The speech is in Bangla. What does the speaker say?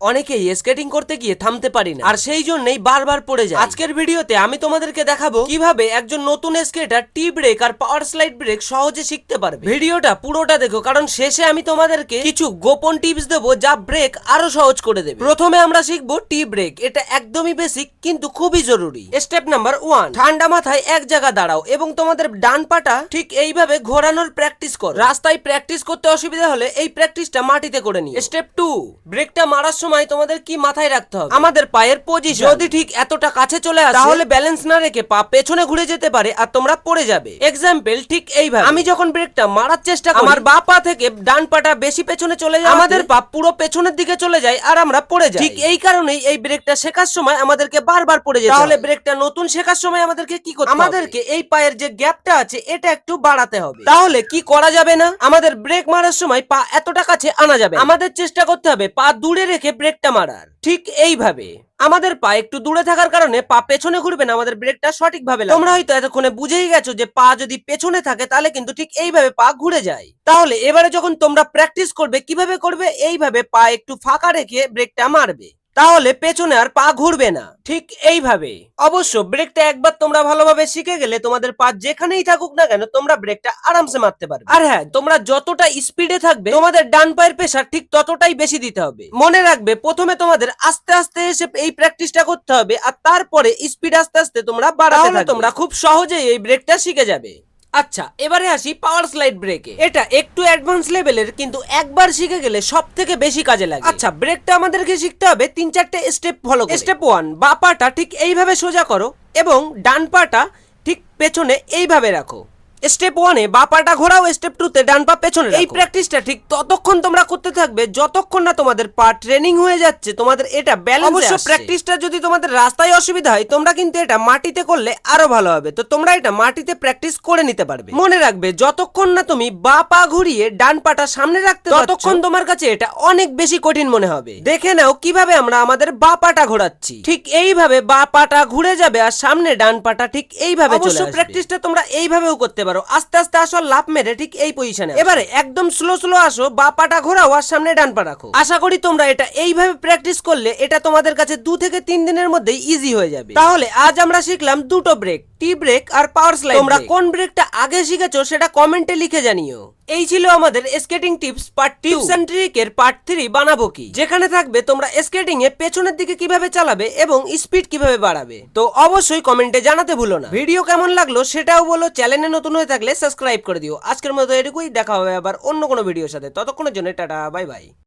অনেকেই স্কেটিং করতে গিয়ে থামতে পারি না, আর সেই জন্যই বারবার পড়ে যায়। আজকের ভিডিওতে আমি তোমাদেরকে দেখাবো কিভাবে একজন নতুন স্কেটার টি ব্রেক আর পাওয়ার স্লাইড ব্রেক সহজে শিখতে পারবে। ভিডিওটা পুরোটা দেখো, কারণ শেষে আমি তোমাদেরকে কিছু গোপন টিপস দেবো যা ব্রেক আরো সহজ করে দেবে। প্রথমে আমরা শিখবো টি ব্রেক। এটা একদমই বেসিক কিন্তু খুবই জরুরি। স্টেপ নাম্বার 1, ঠান্ডা মাথায় এক জায়গা দাঁড়াও এবং তোমাদের ডান পাটা ঠিক এইভাবে ঘোরানোর প্র্যাকটিস করো। রাস্তায় প্র্যাকটিস করতে অসুবিধা হলে এই প্র্যাকটিসটা মাটিতে করে নিও। স্টেপ 2, ব্রেকটা মারার সময় তোমাদের কি মাথায় রাখতে হবে? আমাদের পায়ের পজিশন যদি ঠিক এতটা কাছে চলে আসে তাহলে ব্যালেন্স না রেখে পা পেছনে ঘুরে যেতে পারে আর তোমরা পড়ে যাবে। এক্সাম্পল ঠিক এইভাবে আমি যখন ব্রেকটা মারার চেষ্টা করি, আমার বাঁ পা থেকে ডান পাটা বেশি পেছনে চলে যায়, আমাদের পা পুরো পেছনের দিকে চলে যায় আর আমরা পড়ে যাই। ঠিক এই কারণেই এই ব্রেকটা শেখার সময় আমাদেরকে বারবার পড়ে যেতে হবে। তাহলে ব্রেকটা নতুন শেখার সময় আমাদেরকে কি করতে হবে? আমাদেরকে এই পায়ের যে গ্যাপটা আছে এটা একটু বাড়াতে হবে। তাহলে কি করা যাবে না? আমাদের ব্রেক মারার সময় পা এতটা কাছে আনা যাবে। আমাদের চেষ্টা করতে হবে পা দূরে রেখে ব্রেকটা মারার। ঠিক এইভাবে আমাদের পা একটু দূরে থাকার কারণে পা পেছনে ঘুরবে না, আমাদের ব্রেকটা সঠিকভাবে লাগবে। তোমরা হয়তো এতক্ষণে বুঝেই গেছো যে পা যদি পেছনে থাকে তাহলে কিন্তু ঠিক এইভাবে পা ঘুরে যায়। তাহলে এবারে যখন তোমরা প্র্যাকটিস করবে কিভাবে করবে, এইভাবে পা একটু ফাঁকা রেখে ব্রেকটা মারবে, তাহলে পেছনে আর পা ঘুরবে না। ঠিক এইভাবে। অবশ্য ব্রেকটা একবার তোমরা ভালোভাবে শিখে গেলে তোমাদের পা যেখানেই থাকুক না কেন তোমরা ব্রেকটা আরামসে মারতে পারবে। আর হ্যাঁ, তোমরা যতটা স্পিডে থাকবে তোমাদের ডান পায়ের প্রেসার ঠিক ততটাই বেশি দিতে হবে। মনে রাখবে প্রথমে তোমাদের আস্তে আস্তে এসে এই প্র্যাকটিসটা করতে হবে আর তারপরে স্পিড আস্তে আস্তে তোমরা বাড়াতে থাকবে। তোমরা খুব সহজেই এই ব্রেকটা শিখে যাবে। আচ্ছা, এবারে আসি পাওয়ার স্লাইড ব্রেকে। এটা একটু অ্যাডভান্স লেভেলের কিন্তু একবার শিখে গেলে সব থেকে বেশি কাজে লাগে। আচ্ছা, ব্রেকটা আমাদেরকে শিখতে হবে 3-4টে স্টেপ ফলো করে। স্টেপ 1, বাঁ পাটা ঠিক এইভাবে সোজা করো এবং ডান পাটা ঠিক পেছনে এইভাবে রাখো। স্টেপ 1 এ বা পাটা ঘোরাও, স্টেপ 2 তে ডান পা পেছনে রাখো। এই প্র্যাকটিসটা ঠিক ততক্ষণ তোমরা করতে থাকবে যতক্ষণ না তোমাদের পা ট্রেনিং হয়ে যাচ্ছে, তোমাদের এটা ব্যালেন্স। অবশ্য প্র্যাকটিসটা যদি তোমাদের রাস্তায় অসুবিধা হয় তোমরা কিন্তু এটা মাটিতে করলে আরো ভালো হবে। তো তোমরা এটা মাটিতে প্র্যাকটিস করে নিতে পারবে। মনে রাখবে যতক্ষণ না তুমি বা পা ঘুরিয়ে ডান পাটা সামনে রাখতে ততক্ষণ তোমার কাছে এটা অনেক বেশি কঠিন মনে হবে। দেখে নাও কিভাবে আমরা আমাদের বা পাটা ঘোরাচ্ছি। ঠিক এইভাবে বা পাটা ঘুরে যাবে আর সামনে ডান পাটা ঠিক এইভাবে চলে আসবে। অবশ্য প্র্যাকটিসটা তোমরা এইভাবেও করতে পারো। আস্তে আস্তে আসো, লাফ মেরে ঠিক এই পজিশনে। এবারে একদম স্লো স্লো আসো, বা পাটা ঘোরাও আর সামনে ডান পা রাখো। আশা করি তোমরা এটা এইভাবে প্র্যাকটিস করলে এটা তোমাদের কাছে 2 থেকে 3 দিনের মধ্যেই ইজি হয়ে যাবে। তাহলে আজ আমরা শিখলাম দুটো ব্রেক, টি ব্রেক আর পাওয়ার স্লাইড। তোমরা কোন ব্রেকটা আগে শিখেছো সেটা কমেন্টে লিখে জানিও। এই ছিল আমাদের skating tips part 2। Tips and ট্রিকের পার্ট 3 বানাবো কি, যেখানে থাকবে তোমরা স্কেটিং এ পেছনের দিকে কিভাবে চালাবে এবং স্পিড কিভাবে বাড়াবে। তো অবশ্যই কমেন্টে জানাতে ভুলো না। ভিডিও কেমন লাগলো সেটাও বলো। চ্যানেলে নতুন হয়ে থাকলে সাবস্ক্রাইব করে দিও। আজকের মতো এটুকুই, দেখা হবে আবার অন্য কোনো ভিডিওর সাথে। ততক্ষণের জন্য টাটা, বাই বাই।